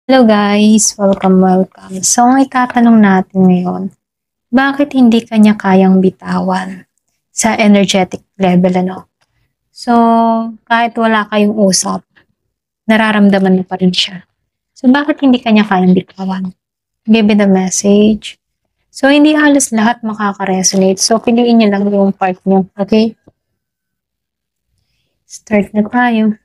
Hello guys! Welcome. So, ang itatanong natin ngayon, bakit hindi kanya kayang bitawan sa energetic level, ano? So, kahit wala kayong usap, nararamdaman mo pa rin siya. So, bakit hindi kanya kayang bitawan? Give it a message. So, hindi halos lahat makaka-resonate. So, piliin niyo lang yung part niyo. Okay? Start na tayo.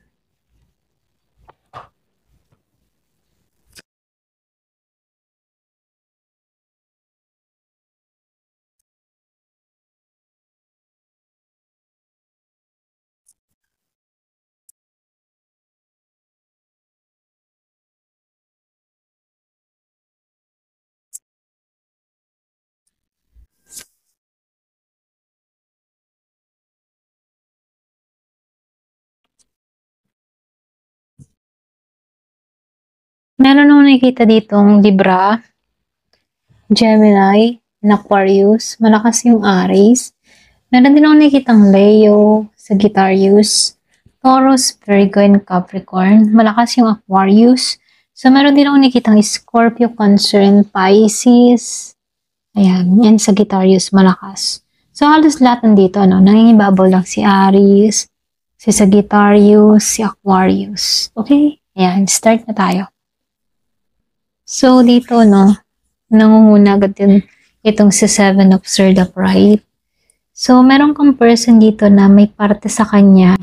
Meron akong nakikita ditong Libra, Gemini, and Aquarius. Malakas yung Aries. Meron din ako nakikitang Leo, Sagittarius, Taurus, Virgo, and Capricorn. Malakas yung Aquarius. So, meron din ako nakikitang Scorpio, Cancer, and Pisces. Ayan, yan Sagittarius, malakas. So, halos lahat nandito, ano, nangingibabaw lang si Aries, si Sagittarius, si Aquarius. Okay? Ayan, start na tayo. So, dito, no, nangunguna agad din itong si Seven of Swords upright. So, meron kang person dito na may parte sa kanya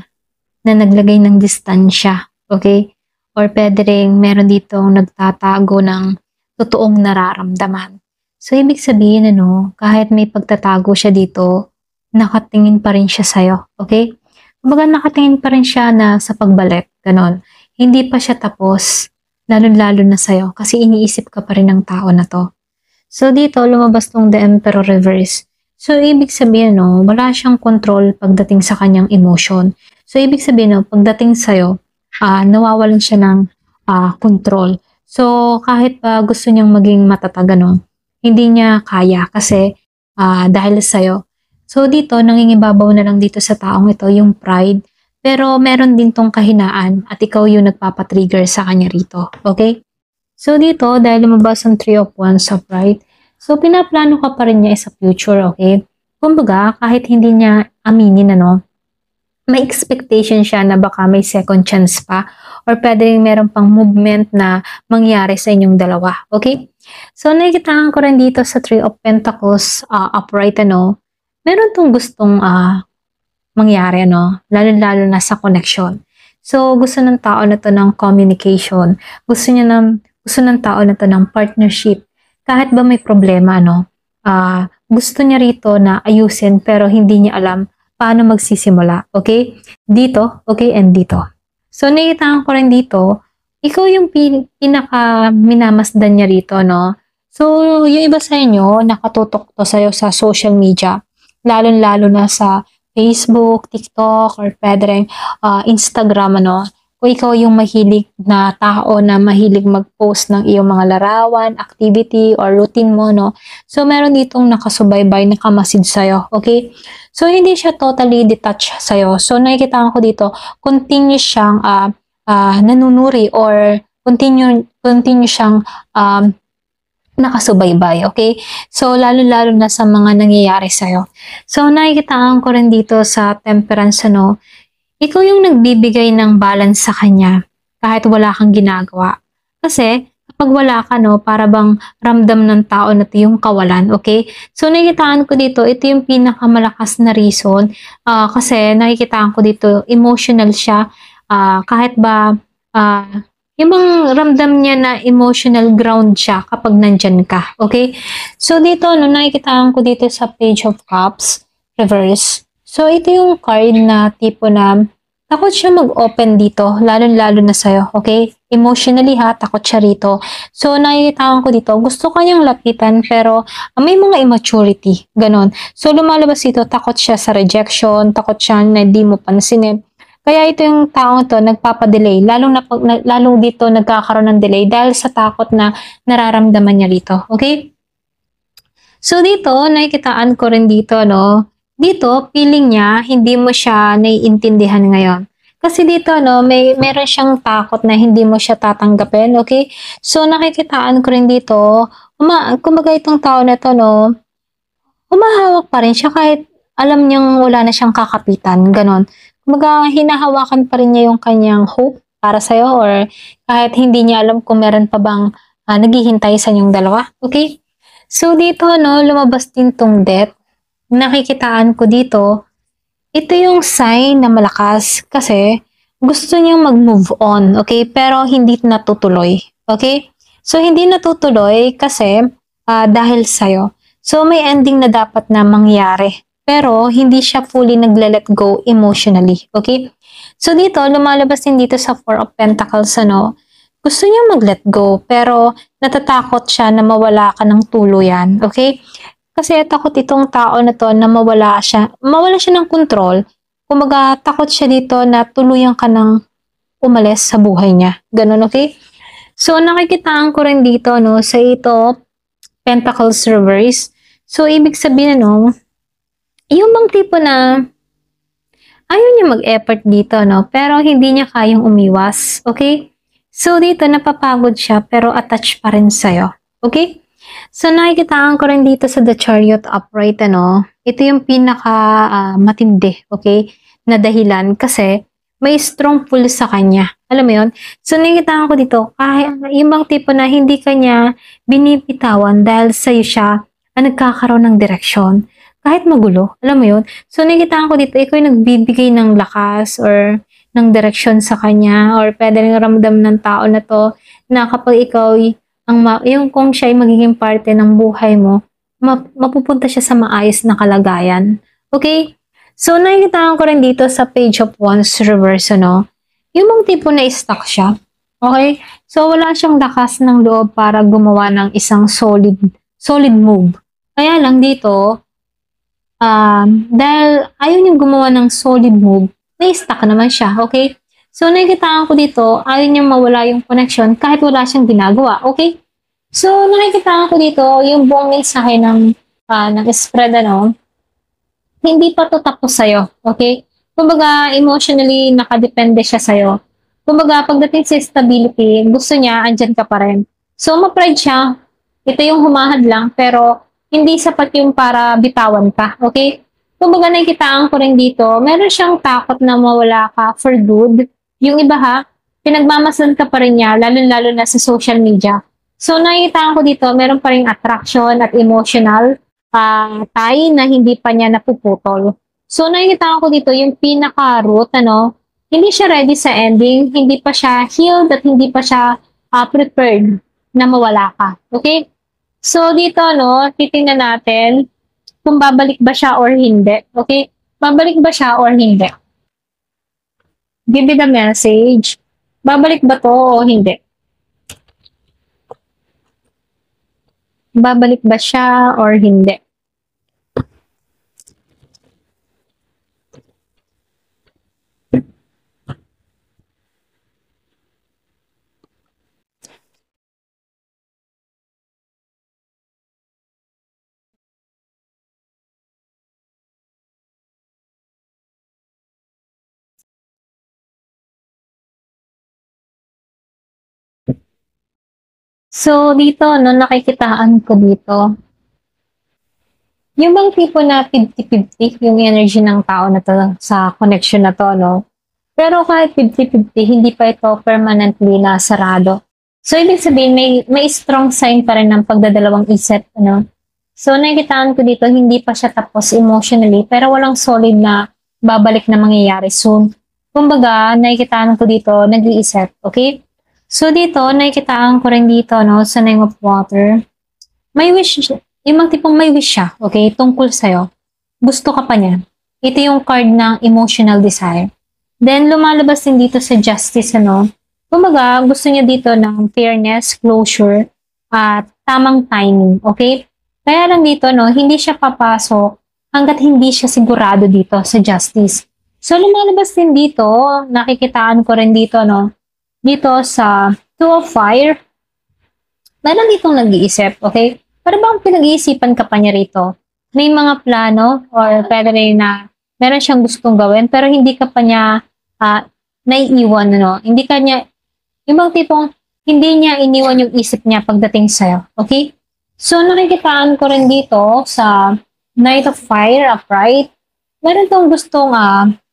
na naglagay ng distansya, okay? Or pwede rin meron dito nagtatago ng totoong nararamdaman. So, ibig sabihin, ano, kahit may pagtatago siya dito, nakatingin pa rin siya sa'yo, okay? Kumbaga, nakatingin pa rin siya na sa pagbalik, ganon. Hindi pa siya tapos, lalo-lalo na sa'yo, kasi iniisip ka pa rin ng tao na to. So, dito, lumabas tong The Emperor Reverse. So, ibig sabihin, no, wala siyang control pagdating sa kanyang emotion. So, ibig sabihin, no, pagdating sa'yo, nawawalan siya ng control. So, kahit pa gusto niyang maging matatag, no, hindi niya kaya kasi dahil sa'yo. So, dito, nangingibabaw na lang dito sa taong ito, yung pride. Pero, meron din tong kahinaan at ikaw yung nagpapatrigger sa kanya rito. Okay? So, dito, dahil lumabas ang Three of Wands upright, so, pinaplano ka pa rin niya sa future, okay? Kumbaga, kahit hindi niya aminin, ano, may expectation siya na baka may second chance pa or pwede rin meron pang movement na mangyari sa inyong dalawa, okay? So, nakikitaan ko rin dito sa Three of Pentacles upright, ano, meron tong gustong mangyari, ano, lalo-lalo na sa connection. So, gusto ng tao na to ng communication. Gusto ng tao na to ng partnership. Kahit ba may problema, no? Gusto niya rito na ayusin pero hindi niya alam paano magsisimula. Okay? Dito, okay, and dito. So, nakita ko rin dito, ikaw yung pinaka minamasdan niya rito, no? So, yung iba sa inyo, nakatutok to sa'yo sa social media. Lalo-lalo na sa Facebook, TikTok, or pwede rin Instagram, ano. Kung ikaw yung mahilig na tao na mahilig mag-post ng iyong mga larawan, activity, or routine mo, no. So, meron ditong nakasubaybay, nakamasid sa'yo, okay? So, hindi siya totally detached sa'yo. So, nakikita ko dito, continuous siyang nanunuri or continue siyang nakasubaybay, okay? So, lalo-lalo na sa mga nangyayari sa'yo. So, nakikitaan ko rin dito sa temperance, ano, ikaw yung nagbibigay ng balance sa kanya kahit wala kang ginagawa. Kasi, kapag wala ka, no, para bang ramdam ng tao na ito yung kawalan, okay? So, nakikitaan ko dito, ito yung pinakamalakas na reason kasi nakikitaan ko dito, emotional siya kahit ba yung bang ramdam niya na emotional ground siya kapag nandyan ka. Okay? So, dito, no, nakikitaan ko dito sa Page of Cups, reverse. So, ito yung card na tipo na takot siya mag-open dito, lalo-lalo na sa'yo. Okay? Emotionally ha, takot siya rito. So, nakikitaan ko dito, gusto kanyang lapitan pero may mga immaturity. Ganon. So, lumalabas dito, takot siya sa rejection, takot siya na di mo pansinin. Kaya ito yung taong to nagpapadelay, lalong dito nagkakaroon ng delay dahil sa takot na nararamdaman niya rito. Okay? So dito, nakikitaan ko rin dito, no? Dito, feeling niya, hindi mo siya naiintindihan ngayon. Kasi dito, no, meron siyang takot na hindi mo siya tatanggapin, okay? So, nakikitaan ko rin dito, kumbaga itong tao na to, no, humahawak pa rin siya kahit alam niyang wala na siyang kakapitan, ganon. Kumbaga, hinahawakan pa rin niya yung kanyang hope para sa'yo or kahit hindi niya alam kung meron pa bang naghihintay sa inyong dalawa, okay? So, dito, no, lumabas din tong death. Nakikitaan ko dito, ito yung sign na malakas kasi gusto niyang mag-move on, okay? Pero hindi natutuloy, okay? So, hindi natutuloy kasi dahil sa'yo. So, may ending na dapat na mangyari. Pero, hindi siya fully nagle-let go emotionally, okay? So, dito, lumalabas din dito sa Four of Pentacles, ano? Gusto niya mag-let go, pero natatakot siya na mawala ka ng tuluyan, okay? Kasi takot itong tao na to na mawala siya ng control. Kumbaga, takot siya dito na tuluyan ka ng umalis sa buhay niya. Ganun, okay? So, nakikitaan ko rin dito, no, sa ito, Pentacles Reverse. So, ibig sabihin, no, yung bang tipo na ayaw niya mag-effort dito, no, pero hindi niya kayang umiwas, okay? So, dito, napapagod siya, pero attached pa rin sa'yo, okay? So, nakikitaan ko rin dito sa The Chariot upright, ano, ito yung pinaka matindi, okay, na dahilan kasi may strong pull sa kanya. Alam mo yun? So, nakikitaan ko dito, kahit yung bang tipo na hindi kanya binipitawan dahil sa'yo siya nagkakaroon ng direksyon. Kahit magulo, alam mo yun? So, nakikitaan ko dito, ikaw yung nagbibigay ng lakas or ng direksyon sa kanya or pwede rin ramdam ng tao na to na kapag ikaw yung kung siya ay magiging parte ng buhay mo, mapupunta siya sa maayos na kalagayan. Okay? So, nakikitaan ko rin dito sa Page of Wands reverse, no? Yung mga tipo na stuck siya. Okay? So, wala siyang lakas ng loob para gumawa ng isang solid move. Kaya lang dito, dahil ayaw niyang gumawa ng solid move, na-stuck naman siya. Okay? So, nakikitaan ko dito, ayaw niyang mawala yung connection kahit wala siyang ginagawa. Okay? So, nakikitaan ko dito, yung buong mensahe ng spread, ano, hindi pa to tapos sa'yo. Okay? Kumbaga, emotionally, nakadepende siya sa'yo. Kumbaga, pagdating sa stability, gusto niya, andyan ka pa rin. So, ma-pride siya. Ito yung humahad lang, pero hindi sapat yung para bitawan ka. Okay? Kumbaga, nakikitaan ko rin dito, meron siyang takot na mawala ka for good. Yung iba ha, pinagmamasan ka pa rin niya, lalo-lalo na sa social media. So, nakikitaan ko dito, meron pa rin attraction at emotional tie na hindi pa niya napuputol. So, nakikitaan ko dito, yung pinaka-root, ano, hindi siya ready sa ending, hindi pa siya healed at hindi pa siya prepared na mawala ka. Okay? So, dito, no, titingnan natin kung babalik ba siya or hindi. Okay? Babalik ba siya or hindi? Give me the message. Babalik ba to o hindi? Babalik ba siya or hindi? So, dito, no, nakikitaan ko dito, yung bang tipo na 50-50 yung energy ng tao na to sa connection na to, no? Pero kahit 50-50, hindi pa ito permanently na sarado. So, ibig sabihin, may strong sign pa rin ng pagdadalawang isip, ano? So, nakikitaan ko dito, hindi pa siya tapos emotionally, pero walang solid na babalik na mangyayari soon. Kumbaga, nakikitaan ko dito, nag-iisip, okay? So, dito, nakikitaan ko rin dito, no, sa Nine of Water. May wish, yung mga tipong may wish siya, okay, tungkol sa'yo. Gusto ka pa niya. Ito yung card ng emotional desire. Then, lumalabas din dito sa Justice, ano. Kumbaga, gusto niya dito ng fairness, closure, at tamang timing, okay? Kaya lang dito, no, hindi siya papasok hanggat hindi siya sigurado dito sa Justice. So, lumalabas din dito, nakikitaan ko rin dito, no, dito sa Two of Fire, meron ditong nag-iisip, okay? Pero bang pinag-iisipan ka pa niya rito? May mga plano or pwede rin na meron siyang gustong gawin pero hindi ka pa niya naiiwan, ano, hindi kanya, yung bang tipong, hindi niya iniwan yung isip niya pagdating sa'yo, okay? So, nakikitaan ko rin dito sa Knight of Fire, upright, meron tong gustong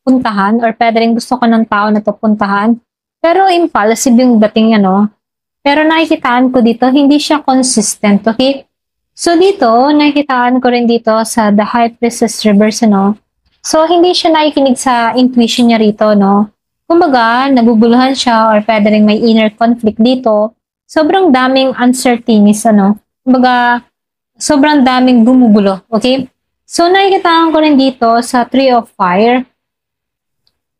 puntahan or pwede rin gusto ko ng tao na to puntahan. Pero impulsive yung dating ano. Pero nakikitaan ko dito, hindi siya consistent, okay? So dito, nakikitaan ko rin dito sa The High Priestess Reverse, ano? So hindi siya nakikinig sa intuition niya rito, no? Kumbaga, naguguluhan siya or pwede rin may inner conflict dito. Sobrang daming uncertainties, ano? Kumbaga, sobrang daming gumugulo, okay? So nakikitaan ko rin dito sa Tree of Fire.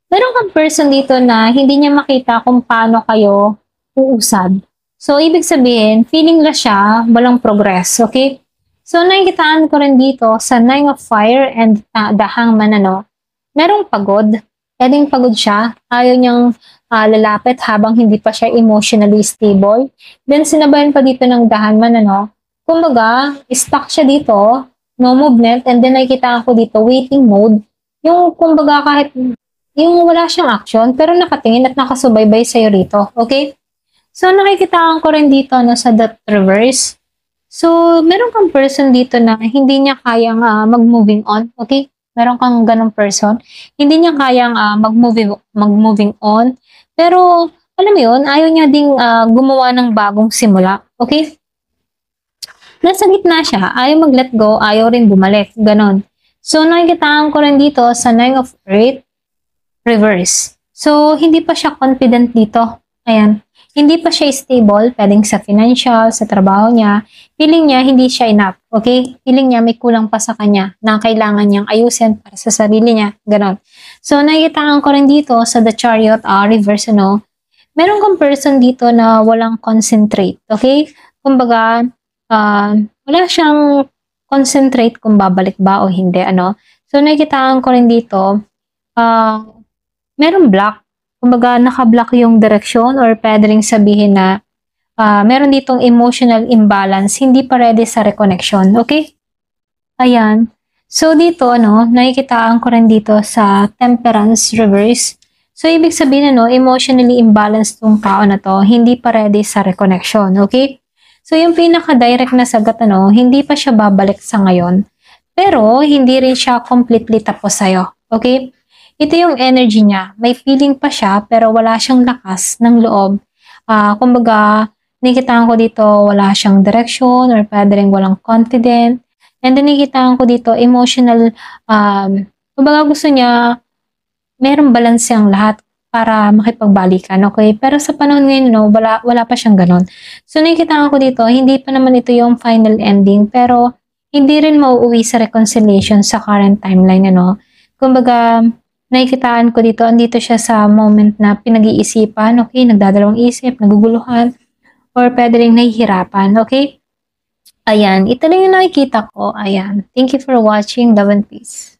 Meron kang person dito na hindi niya makita kung paano kayo uusad. So, ibig sabihin, feeling la siya, walang progress, okay? So, nakikitaan ko rin dito sa Nine of Fire and the Hangman, ano, merong pagod. Pwedeng pagod siya. Ayaw niyang lalapit habang hindi pa siya emotionally stable. Then, sinabayan pa dito ng the Hangman, ano, kumbaga, stuck siya dito, no movement, and then nakikitaan ko dito, waiting mode. Yung, kumbaga, kahit yung wala siyang action, pero nakatingin at nakasubaybay sa'yo rito, okay? So, nakikitaan ko rin dito no, sa that reverse. So, meron kang person dito na hindi niya kayang mag-moving on. Okay? Meron kang ganong person. Hindi niya kayang mag-moving on. Pero, alam mo yun, ayaw niya ding gumawa ng bagong simula. Okay? Nasa gitna siya. Ayaw mag-let go. Ayaw rin bumalik. Ganon. So, nakikitaan ko rin dito sa Nine of Earth reverse. So, hindi pa siya confident dito. Ayan. Hindi pa siya stable, pwedeng sa financial, sa trabaho niya. Feeling niya, hindi siya enough. Okay? Feeling niya, may kulang pa sa kanya na kailangan niyang ayusin para sa sarili niya. Ganon. So, nakikitaan ko rin dito sa The Chariot reverse, ano, meron kang person dito na walang concentrate. Okay? Kumbaga, wala siyang concentrate kung babalik ba o hindi. Ano? So, nakikitaan ko rin dito, meron block. Kumbaga, naka-block yung direksyon or pwede rin sabihin na meron ditong emotional imbalance, hindi pa ready sa reconnection. Okay? Ayan. So, dito, ano, nakikitaan ko rin dito sa Temperance Reverse. So, ibig sabihin, ano, emotionally imbalanced tong tao na to, hindi pa ready sa reconnection. Okay? So, yung pinaka-direct na sagot, ano, hindi pa siya babalik sa ngayon. Pero, hindi rin siya completely tapos sa'yo. Okay? Ito yung energy niya. May feeling pa siya, pero wala siyang lakas ng loob. Kumbaga, nakikitaan ko dito, wala siyang direction or pwede rin walang confident. And then, nakikitaan ko dito, emotional, kumbaga gusto niya, merong balance siyang lahat para makipagbalikan, okay? Pero sa panahon ngayon, no, wala pa siyang ganon. So, nakikitaan ko dito, hindi pa naman ito yung final ending, pero hindi rin mauuwi sa reconciliation sa current timeline, ano? Kumbaga, nakikitaan ko dito, andito siya sa moment na pinag-iisipan, okay, nagdadalawang isip, naguguluhan, or pwede rin nahihirapan, okay? Ayan, ito lang yung nakikita ko, ayan. Thank you for watching, love and peace.